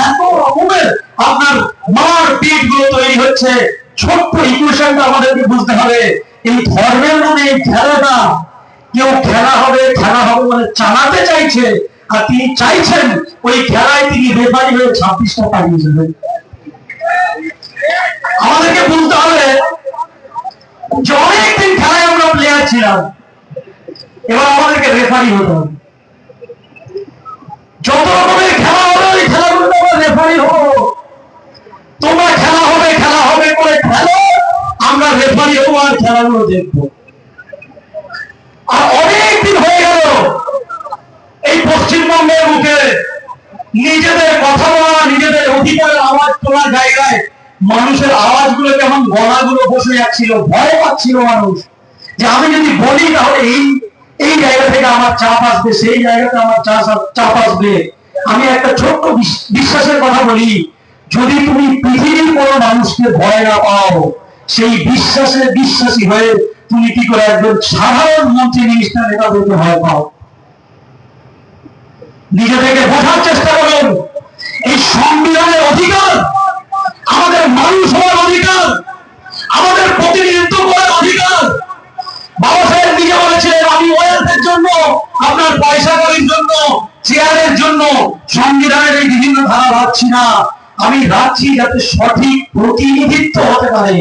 এত রকমের আপনার মারপিট গুলো তৈরি হচ্ছে। ছোট্ট ইকুয়েশনটা আমাদেরকে বুঝতে হবে, এই ধর্মের নামে এই খেলাটা, কেউ খেলা হবে মানে চালাতে চাইছে, আর তিনি চাইছেন ওই খেলায় তিনি রেফারি হয়ে 26টা পাঠিয়ে যাবেন। আমাদেরকে বুঝতে হবে যে অনেকদিন খেলায় আমরা প্লেয়ার ছিলাম, এবার আমাদেরকে রেফারি হতে হবে। যত রকমের খেলা হবে ওই খেলাগুলোতে আমরা রেফারি হবো। তোমরা খেলা হবে করে খেলো, আমরা রেফারি হবো আর খেলাগুলো দেখবো। আর অনেকদিন হয়ে গেল এই পশ্চিমবঙ্গের মুখে নিজেদের কথা বলা, নিজেদের অধিকারের আওয়াজ তোলার জায়গায় মানুষের আওয়াজগুলো কেমন গলাগুলো বসে যাচ্ছিল, ভয় পাচ্ছিল মানুষ যে আমি যদি বলি তাহলে এই জায়গা থেকে আমার চাপ আসবে, সেই জায়গাতে আমার চাপ আসবে। আমি একটা ছোট্ট বিশ্বাসের কথা বলি, যদি তুমি পৃথিবীর কোনো মানুষকে ভয় না পাও, সেই বিশ্বাসী হয়ে তুমি কি করে একজন সাধারণ মন্ত্রী মিনিস্টার নেতা বলতে ভয় পাও? নিজে থেকে বোঝার চেষ্টা করুন, এই সংবিধানের অধিকার, আমাদের মানুষ হওয়ার অধিকার, আমাদের প্রতিনিধিত্ব করার অধিকার। বাবা সাহেব নিজে বলেছিলেন, আমি ওয়েলথের জন্য, আপনার পয়সা করির জন্য, চেয়ারের জন্য সংবিধানের এই বিভিন্ন ধারা রাখছি না, আমি রাখছি যাতে সঠিক প্রতিনিধিত্ব হতে পারে।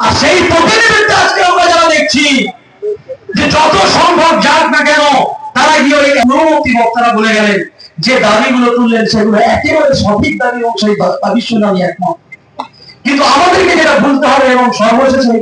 আর সেই প্রতিনিধিত্ব আজকে আমরা যারা দেখছি যে যত সম্ভব যাক না কেন, তারা গিয়ে ওই অনুমতি বক্তারা বলে গেলেন যে দাবিগুলো তুললেন সেগুলো একেবারে সঠিক দাবি এবং সেই দাবির সঙ্গে আমি একমত। কিন্তু আমাদেরকে যেটা বুঝতে হবে এবং সর্বশেষে